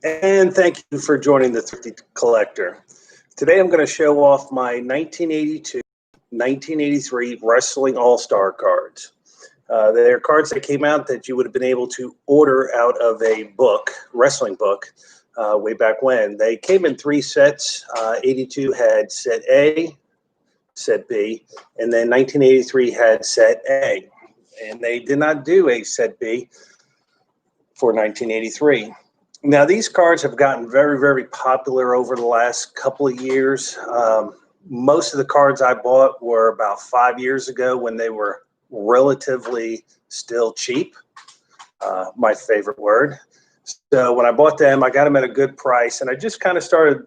And thank you for joining the Thrifty Collector. Today I'm going to show off my 1982, 1983 Wrestling All-Star cards. They're cards that came out that you would have been able to order out of a book, wrestling book, way back when. They came in three sets. 82 had set A, set B, and then 1983 had set A. And they did not do a set B for 1983. Now, these cards have gotten very, very popular over the last couple of years. Most of the cards I bought were about 5 years ago when they were relatively still cheap, my favorite word. So when I bought them, I got them at a good price, and I just kind of started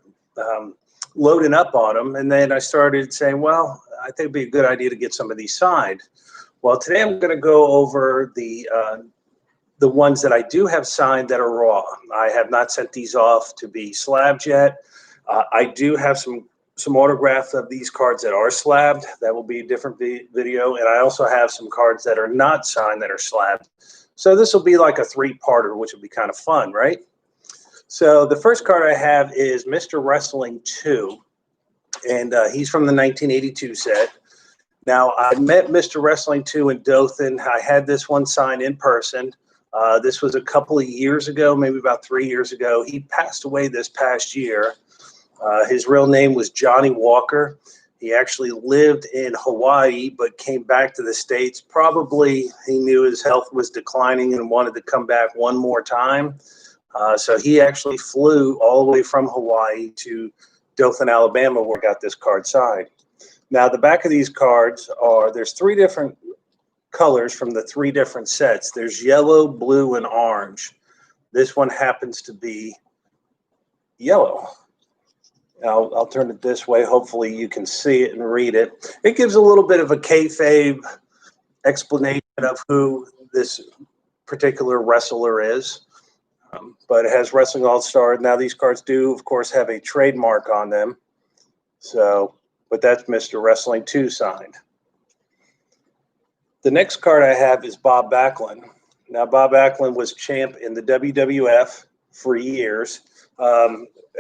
loading up on them. And then I started saying, well, I think it'd be a good idea to get some of these signed. Well, today I'm going to go over the ones that I do have signed that are raw. I have not sent these off to be slabbed yet. I do have some autographs of these cards that are slabbed. That will be a different video. And I also have some cards that are not signed that are slabbed. So this will be like a three-parter, which will be kind of fun, right? So the first card I have is Mr. Wrestling 2. And he's from the 1982 set. Now, I met Mr. Wrestling 2 in Dothan. I had this one signed in person. This was a couple of years ago, maybe about 3 years ago. He passed away this past year. His real name was Johnny Walker. He actually lived in Hawaii, but came back to the States. Probably he knew his health was declining and wanted to come back one more time. So he actually flew all the way from Hawaii to Dothan, Alabama, where I got this card signed. Now, the back of these cards there's three different colors from the three different sets. There's yellow, blue, and orange. This one happens to be yellow. I'll turn it this way. Hopefully you can see it and read it. It gives a little bit of a kayfabe explanation of who this particular wrestler is. But it has Wrestling All-Star. Now these cards do, of course, have a trademark on them. But that's Mr. Wrestling 2 signed. The next card I have is Bob Backlund. Now, Bob Backlund was champ in the WWF for years.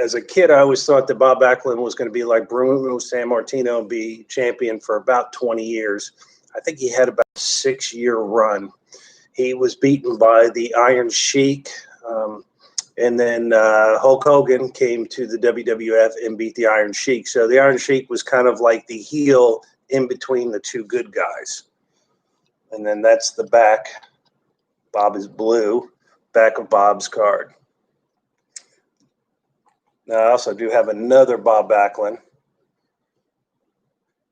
As a kid, I always thought that Bob Backlund was going to be like Bruno Sammartino and be champion for about 20 years. I think he had about a 6-year run. He was beaten by the Iron Sheik. And then Hulk Hogan came to the WWF and beat the Iron Sheik. So the Iron Sheik was kind of like the heel in between the two good guys. And then that's the back. Bob is blue. Back of Bob's card. Now, I also do have another Bob Backlund.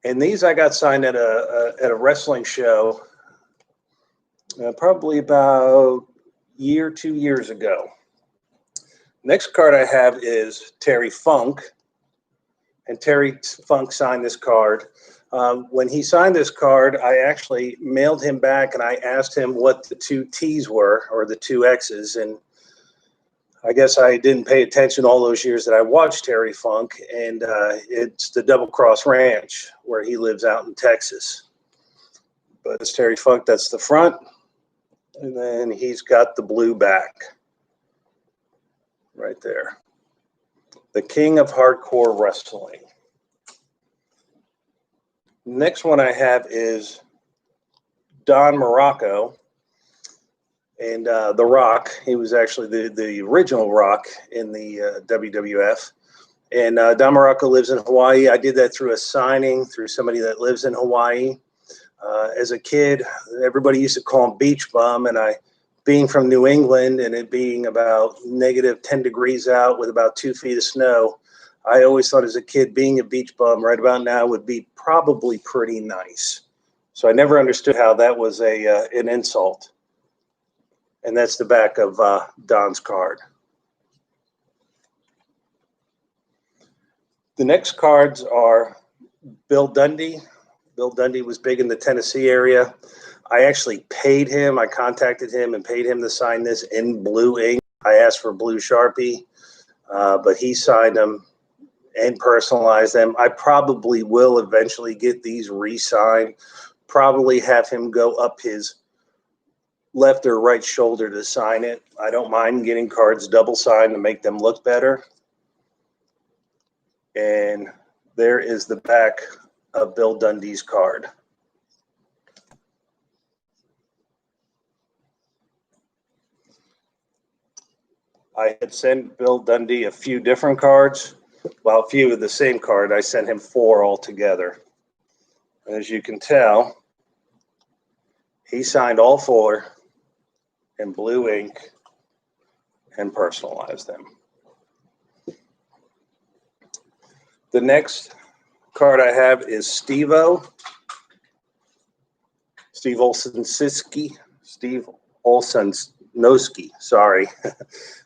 And these I got signed at a wrestling show probably about 2 years ago. Next card I have is Terry Funk. And Terry Funk signed this card. When he signed this card, I actually mailed him back and I asked him what the two T's were, or the two X's. And I guess I didn't pay attention all those years that I watched Terry Funk. And it's the Double Cross Ranch, where he lives out in Texas. But it's Terry Funk, that's the front. And then he's got the blue back right there. The King of Hardcore Wrestling. Next one I have is Don Muraco and The Rock. He was actually the original Rock in the WWF. And Don Muraco lives in Hawaii. I did that through a signing through somebody that lives in Hawaii. As a kid, everybody used to call him Beach Bum, and being from New England and it being about negative 10 degrees out with about 2 feet of snow, I always thought as a kid being a beach bum right about now would be probably pretty nice. So I never understood how that was an insult. And that's the back of Don's card. The next cards are Bill Dundee. Bill Dundee was big in the Tennessee area. I actually paid him. I contacted him and paid him to sign this in blue ink. I asked for blue Sharpie, but he signed them and personalized them. I probably will eventually get these re-signed, probably have him go up his left or right shoulder to sign it. I don't mind getting cards double signed to make them look better. And there is the back of Bill Dundee's card. I had sent Bill Dundee a few different cards. Well, a few of the same card. I sent him 4 altogether. As you can tell, he signed all 4 in blue ink and personalized them. The next card I have is Steve-O. Steve Olszewski. Steve Olszewski, sorry.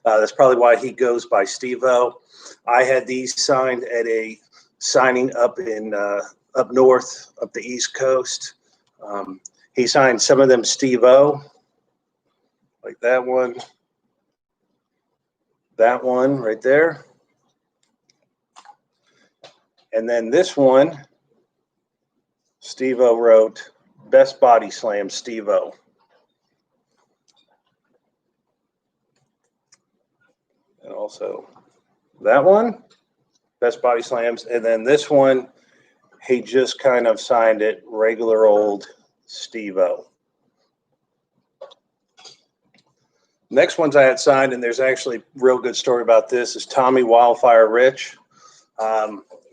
That's probably why he goes by Steve-O. I had these signed at a signing up in up north, up the East Coast. He signed some of them Steve-O, like that one right there. And then this one, Steve-O wrote, Best Body Slam, Steve-O. And also that one, Best Body Slams. And then this one, he just kind of signed it, regular old Steve-O. Next ones I had signed, and there's actually a real good story about this, is Tommy Wildfire Rich.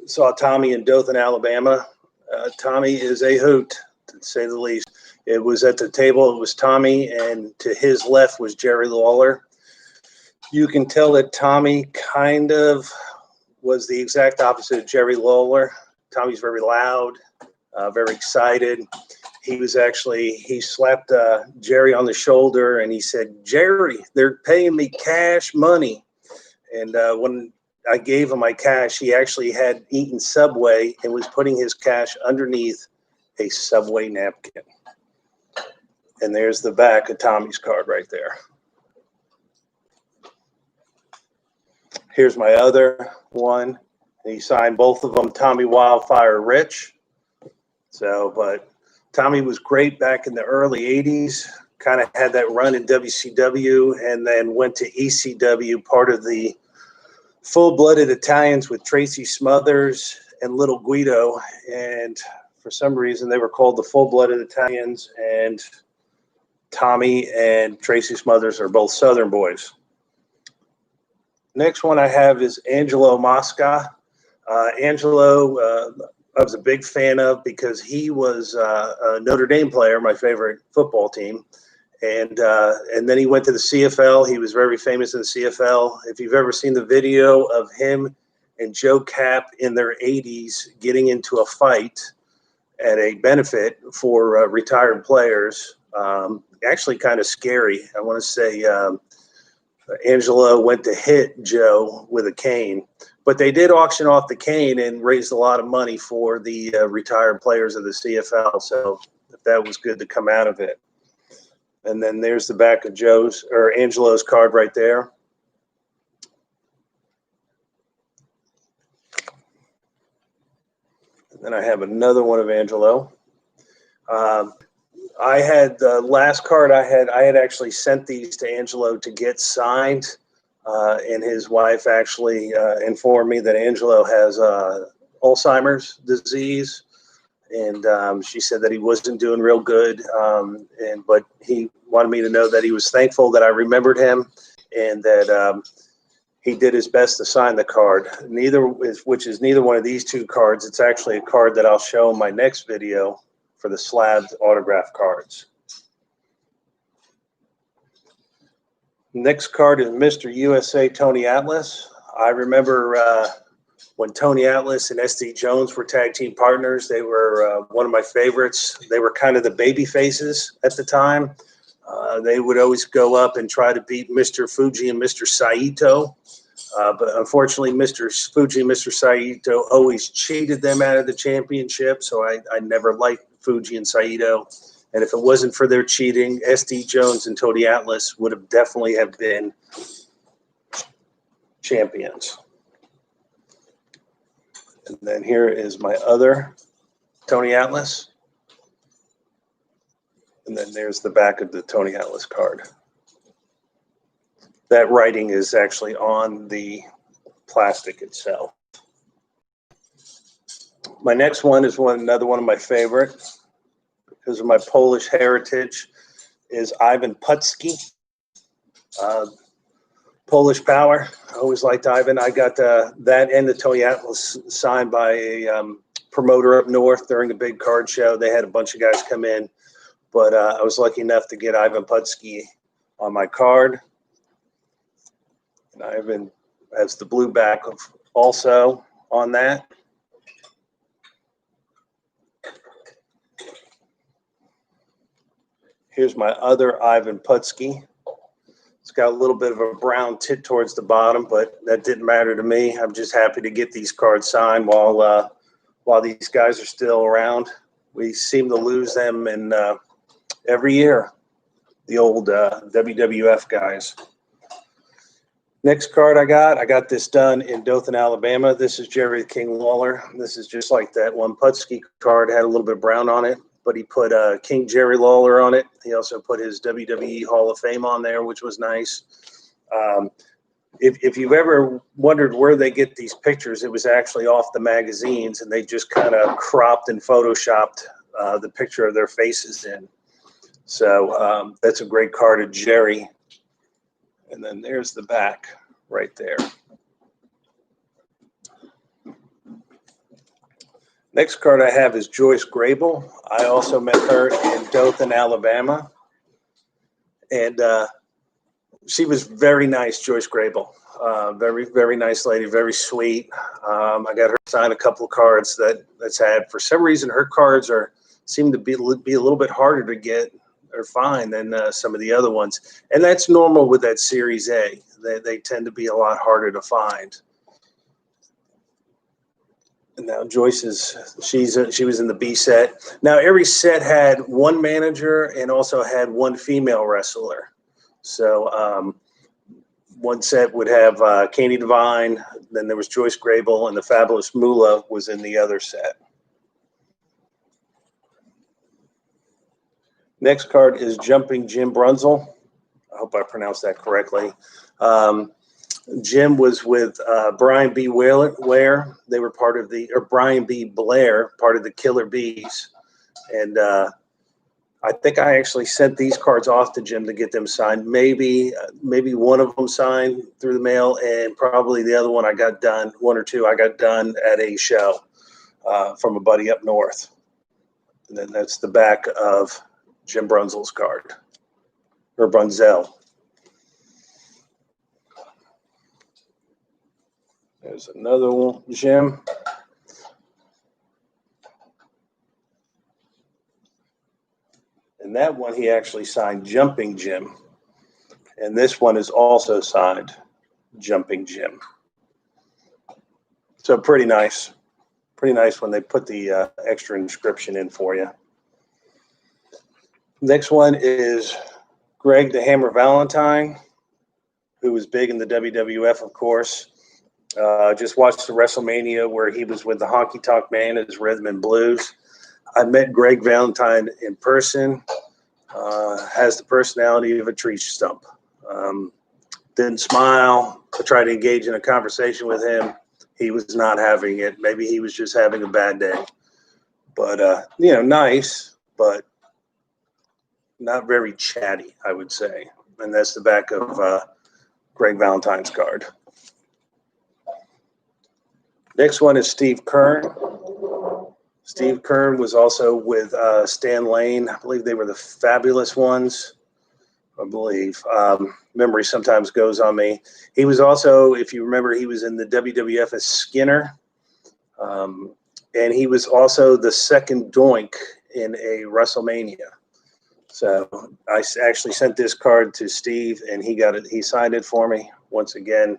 Saw Tommy in Dothan, Alabama. Tommy is a hoot, to say the least. It was at the table, it was Tommy, and to his left was Jerry Lawler. You can tell that Tommy kind of was the exact opposite of Jerry Lawler. Tommy's very loud, very excited. He slapped Jerry on the shoulder and he said, Jerry, they're paying me cash money. And when I gave him my cash, he actually had eaten Subway and was putting his cash underneath a Subway napkin. And there's the back of Tommy's card right there. Here's my other one. He signed both of them, Tommy Wildfire Rich. So, but Tommy was great back in the early 80s, kind of had that run in WCW and then went to ECW, part of the Full-Blooded Italians with Tracy Smothers and Little Guido. And for some reason, they were called the Full-Blooded Italians, and Tommy and Tracy Smothers are both Southern boys. Next one I have is Angelo Mosca. Angelo, I was a big fan of because he was a Notre Dame player, my favorite football team. And then he went to the CFL. He was very famous in the CFL. If you've ever seen the video of him and Joe Kapp in their 80s getting into a fight at a benefit for retired players, actually kind of scary. I want to say Angelo went to hit Joe with a cane, but they did auction off the cane and raised a lot of money for the retired players of the CFL. So that was good to come out of it. And then there's the back of Angelo's card right there. And then I have another one of Angelo. I had the last card I had actually sent these to Angelo to get signed. And his wife actually informed me that Angelo has Alzheimer's disease. And she said that he wasn't doing real good. But he wanted me to know that he was thankful that I remembered him and that he did his best to sign the card. Which is neither one of these two cards. It's actually a card that I'll show in my next video for the slabbed autograph cards. Next card is Mr. USA Tony Atlas. I remember when Tony Atlas and SD Jones were tag team partners. They were one of my favorites. They were kind of the baby faces at the time. They would always go up and try to beat Mr. Fuji and Mr. Saito. But unfortunately, Mr. Fuji and Mr. Saito always cheated them out of the championship. So I never liked Fuji and Saito. And if it wasn't for their cheating, SD Jones and Tony Atlas would have definitely have been champions. And then here is my other Tony Atlas. And then there's the back of the Tony Atlas card. That writing is actually on the plastic itself. My next one is another one of my favorites because of my Polish heritage, is Ivan Putski. Polish Power. I always liked Ivan. I got that and the Tony Atlas signed by a promoter up north during the big card show. They had a bunch of guys come in, but I was lucky enough to get Ivan Putski on my card. And Ivan has the blue back also on that. Here's my other Ivan Putski. It's got a little bit of a brown tint towards the bottom, but that didn't matter to me. I'm just happy to get these cards signed while these guys are still around. We seem to lose them in every year, the old WWF guys. Next card I got this done in Dothan, Alabama. This is Jerry King Lawler. This is just like that one Putski card, had a little bit of brown on it, but he put King Jerry Lawler on it. He also put his WWE Hall of Fame on there, which was nice. If you've ever wondered where they get these pictures, it was actually off the magazines, and they just kind of cropped and photoshopped the picture of their faces in. So that's a great card of Jerry. And then there's the back right there. Next card I have is Joyce Grable. I also met her in Dothan, Alabama. And she was very nice, Joyce Grable. Very, very nice lady, very sweet. I got her to sign a couple of cards that's had. For some reason, her cards seem to be a little bit harder to get or find than some of the other ones. And that's normal with that Series A. They tend to be a lot harder to find. And now Joyce she was in the B set. Now every set had one manager and also had one female wrestler. So one set would have Katie Devine, then there was Joyce Grable, and the Fabulous Moolah was in the other set. Next card is Jumping Jim Brunzell. I hope I pronounced that correctly. Jim was with Brian B. Ware. They were part of Brian B. Blair, part of the Killer Bees. And I think I actually sent these cards off to Jim to get them signed. Maybe one of them signed through the mail, and probably the other one I got done, one or two I got done at a show from a buddy up north. And then that's the back of Jim Brunzell's card, or Brunzell. There's another one, Jim. And that one he actually signed Jumping Jim. And this one is also signed Jumping Jim. So pretty nice. Pretty nice when they put the extra inscription in for you. Next one is Greg the Hammer Valentine, who was big in the WWF, of course. Just watched the WrestleMania where he was with the Honky Tonk Man as Rhythm and Blues. I met Greg Valentine in person. Has the personality of a tree stump. Didn't smile. I tried to engage in a conversation with him. He was not having it. Maybe he was just having a bad day. But, nice, but not very chatty, I would say. And that's the back of Greg Valentine's card. Next one is Steve Kern. Steve Kern was also with Stan Lane. I believe they were the Fabulous Ones. I believe. Memory sometimes goes on me. He was also, if you remember, he was in the WWF as Skinner. And he was also the second Doink in a WrestleMania. So I actually sent this card to Steve, and he got it. He signed it for me. Once again,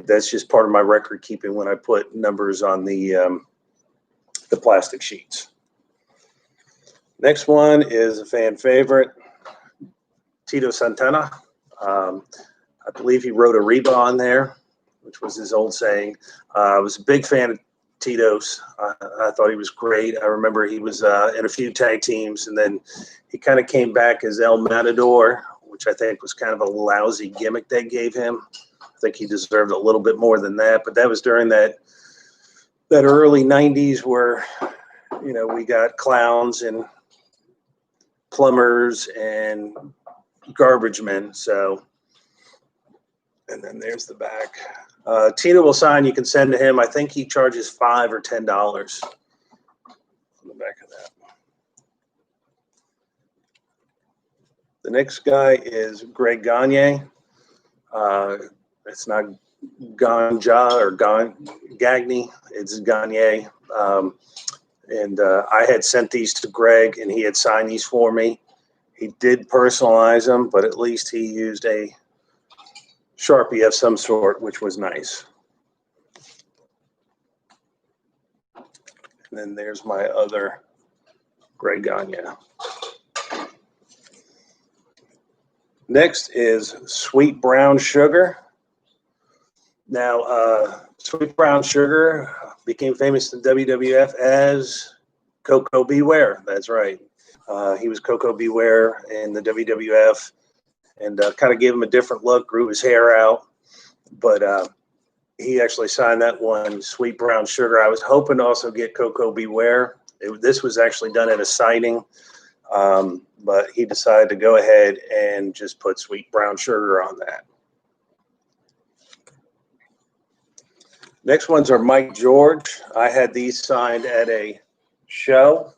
that's just part of my record keeping when I put numbers on the plastic sheets. Next one is a fan favorite, Tito Santana. I believe he wrote a Reba on there, which was his old saying. I was a big fan of Tito's. I thought he was great. I remember he was in a few tag teams, and then he kind of came back as El Matador, which I think was kind of a lousy gimmick they gave him. I think he deserved a little bit more than that, but that was during that early 90s where, you know, we got clowns and plumbers and garbage men. So, and then there's the back. Tito will sign. You can send to him. I think he charges $5 or $10 on the back of that. The next guy is Greg Gagne. It's not Ganja or Gagne. It's Gagne. And I had sent these to Greg, and he had signed these for me. He did personalize them, but at least he used a Sharpie of some sort, which was nice. And then there's my other Greg Gagne. Next is Sweet Brown Sugar. Now, Sweet Brown Sugar became famous in WWF as Coco Beware. That's right. He was Coco Beware in the WWF, and kind of gave him a different look, grew his hair out. But he actually signed that one, Sweet Brown Sugar. I was hoping to also get Coco Beware. This was actually done at a signing, but he decided to go ahead and just put Sweet Brown Sugar on that. Next ones are Mike George. I had these signed at a show,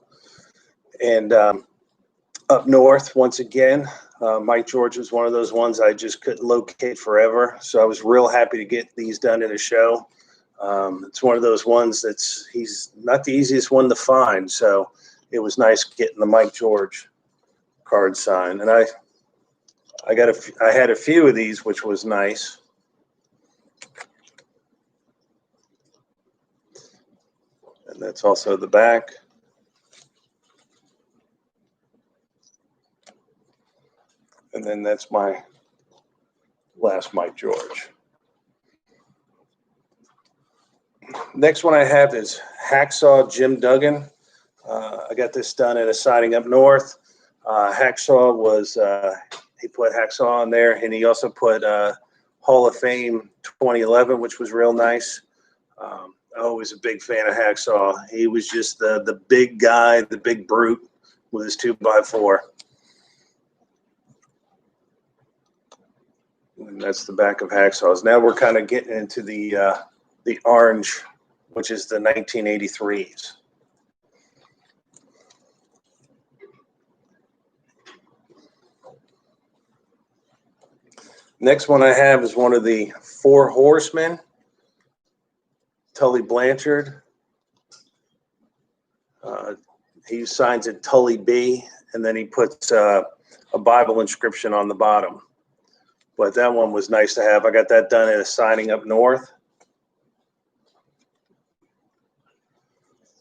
and up north once again. Mike George was one of those ones I just couldn't locate forever, so I was real happy to get these done at a show. It's one of those ones he's not the easiest one to find, so it was nice getting the Mike George card signed. And I had a few of these, which was nice. And that's also the back. And then that's my last Mike George. Next one I have is Hacksaw Jim Duggan. I got this done at a signing up north. Hacksaw was, he put Hacksaw on there, and he also put Hall of Fame 2011, which was real nice. I was a big fan of Hacksaw. He was just the big guy, the big brute with his 2x4. And that's the back of Hacksaws. Now we're kind of getting into the orange, which is the 1983s. Next one I have is one of the Four Horsemen, Tully Blanchard. He signs it Tully B, and then he puts a Bible inscription on the bottom. But that one was nice to have. I got that done at a signing up north.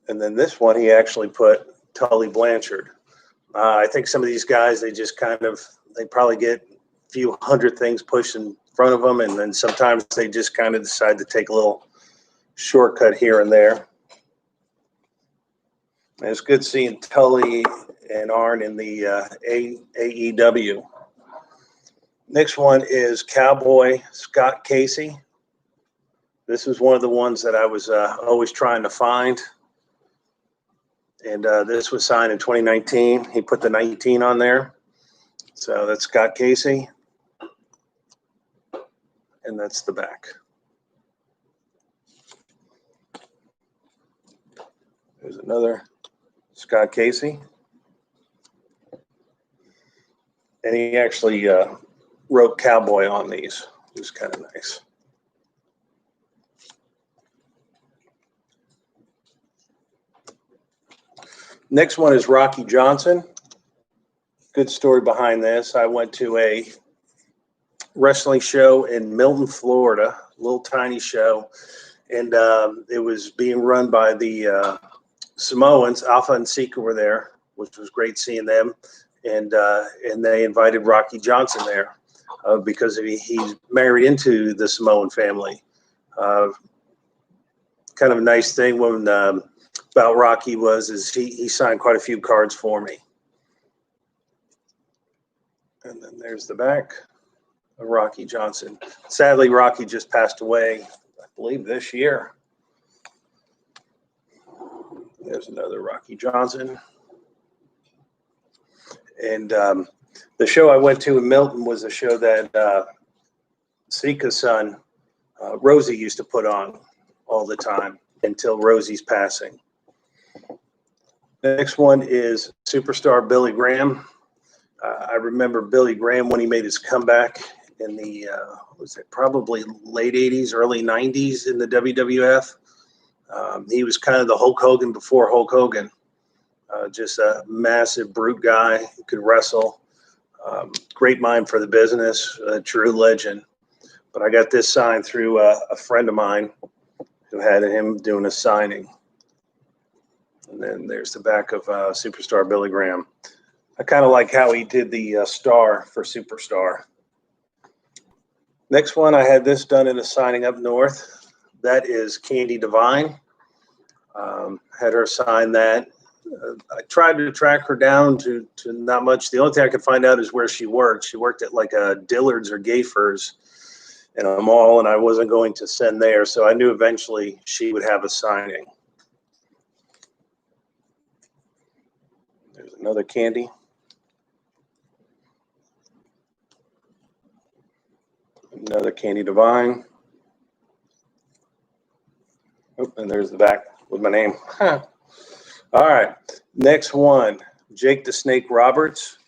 And then this one, he actually put Tully Blanchard. I think some of these guys, they probably get a few hundred things pushed in front of them, and then sometimes they just kind of decide to take a little shortcut here and there. And it's good seeing Tully and Arn in the AEW. Next one is Cowboy Scott Casey. This was one of the ones that I was always trying to find. And this was signed in 2019. He put the 19 on there. So that's Scott Casey. And that's the back. There's another Scott Casey. And he actually wrote Cowboy on these. It was kind of nice. Next one is Rocky Johnson. Good story behind this. I went to a wrestling show in Milton, Florida, a little tiny show, and it was being run by the Samoans. Alpha and Sika were there, which was great seeing them, and they invited Rocky Johnson there because he's married into the Samoan family. kind of a nice thing when about Rocky is he signed quite a few cards for me. And then there's the back of Rocky Johnson. Sadly, Rocky just passed away, I believe, this year. There's another Rocky Johnson. And the show I went to in Milton was a show that Sika's son, Rosie, used to put on all the time until Rosie's passing. The next one is Superstar Billy Graham. I remember Billy Graham when he made his comeback in the, was it probably late 80s, early 90s in the WWF. He was kind of the Hulk Hogan before Hulk Hogan. Just a massive brute guy who could wrestle. Great mind for the business, a true legend. But I got this signed through a friend of mine who had him doing a signing. And then there's the back of Superstar Billy Graham. I kind of like how he did the star for Superstar. Next one, I had this done in a signing up north. That is Candy Divine. Had her sign that. I tried to track her down to not much. The only thing I could find out is where she worked. She worked at like a Dillard's or Gayfers in a mall, and I wasn't going to send there. So I knew eventually she would have a signing. There's another Candy. Another Candy Divine. Oh, and there's the back with my name. All right. Next one, Jake the Snake Roberts.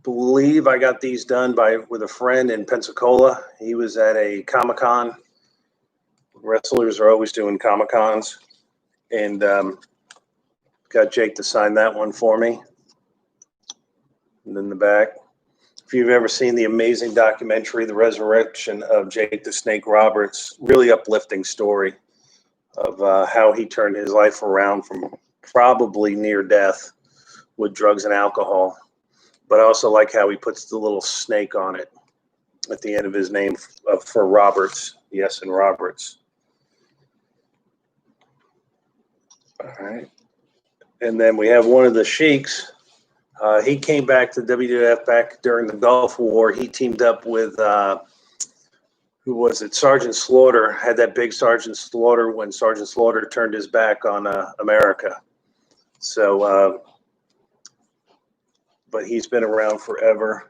Believe I got these done with a friend in Pensacola. He was at a Comic-Con. Wrestlers are always doing Comic-Cons. And got Jake to sign that one for me. And then the back. If you've ever seen the amazing documentary, The Resurrection of Jake the Snake Roberts, really uplifting story of how he turned his life around from probably near death with drugs and alcohol. But I also like how he puts the little snake on it at the end of his name for Roberts. Yes, and Roberts. All right. And then we have one of the Sheiks. He came back to WWF back during the Gulf War. He teamed up with, who was it? Sergeant Slaughter. Had that big Sergeant Slaughter when Sergeant Slaughter turned his back on America. So, but he's been around forever.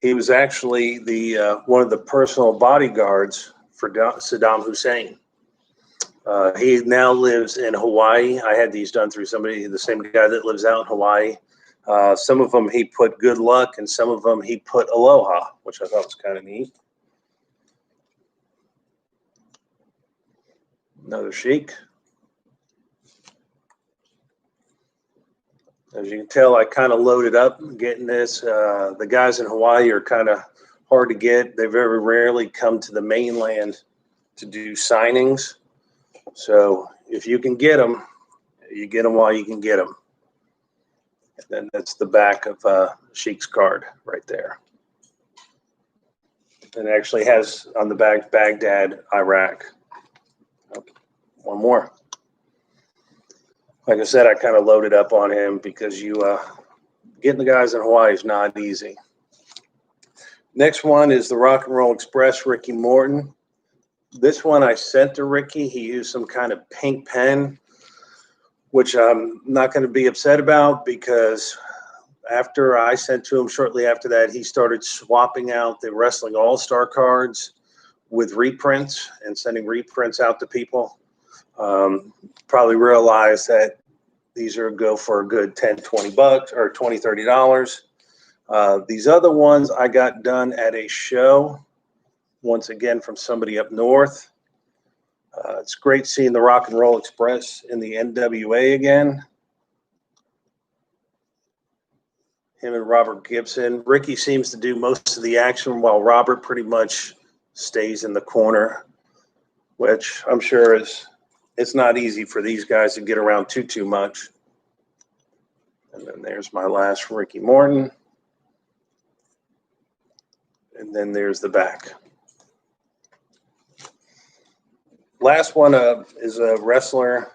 He was actually the one of the personal bodyguards for Saddam Hussein. He now lives in Hawaii. I had these done through somebody, the same guy that lives out in Hawaii. Some of them he put good luck, and some of them he put aloha, which I thought was kind of neat. Another Sheik. As you can tell, I kind of loaded up getting this. The guys in Hawaii are kind of hard to get. They very rarely come to the mainland to do signings. So if you can get them, you get them while you can get them. And then that's the back of Sheik's card right there. And it actually has on the back Baghdad, Iraq. Okay. One more. Like I said, I kind of loaded up on him because getting the guys in Hawaii is not easy. Next one is the Rock and Roll Express, Ricky Morton. This one I sent to Ricky. He used some kind of pink pen, which I'm not going to be upset about because after I sent to him shortly after that, he started swapping out the Wrestling All-Star cards with reprints and sending reprints out to people. Probably realized that these are go for a good 10, 20 bucks or $20, $30. These other ones I got done at a show, once again from somebody up north. It's great seeing the Rock and Roll Express in the NWA again. Him and Robert Gibson. Ricky seems to do most of the action while Robert pretty much stays in the corner, which I'm sure it's not easy for these guys to get around too much. And then there's my last Ricky Morton. And then there's the back. last one is a wrestler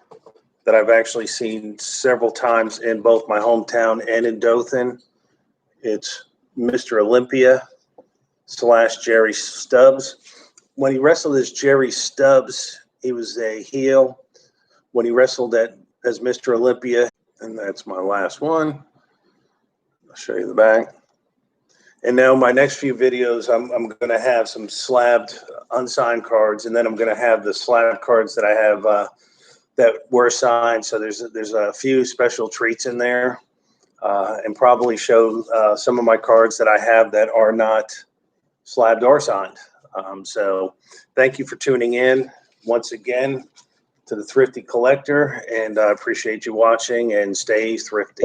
that I've actually seen several times in both my hometown and in Dothan. It's Mr. Olympia / Jerry Stubbs. When he wrestled as Jerry Stubbs, he was a heel. When he wrestled as Mr. Olympia, and that's my last one. I'll show you the back. And now my next few videos, I'm going to have some slabbed unsigned cards, and then I'm going to have the slab cards that I have that were signed. So there's a few special treats in there, and probably show some of my cards that I have that are not slabbed or signed. So thank you for tuning in once again to the Thrifty Collector, and I appreciate you watching, and stay thrifty.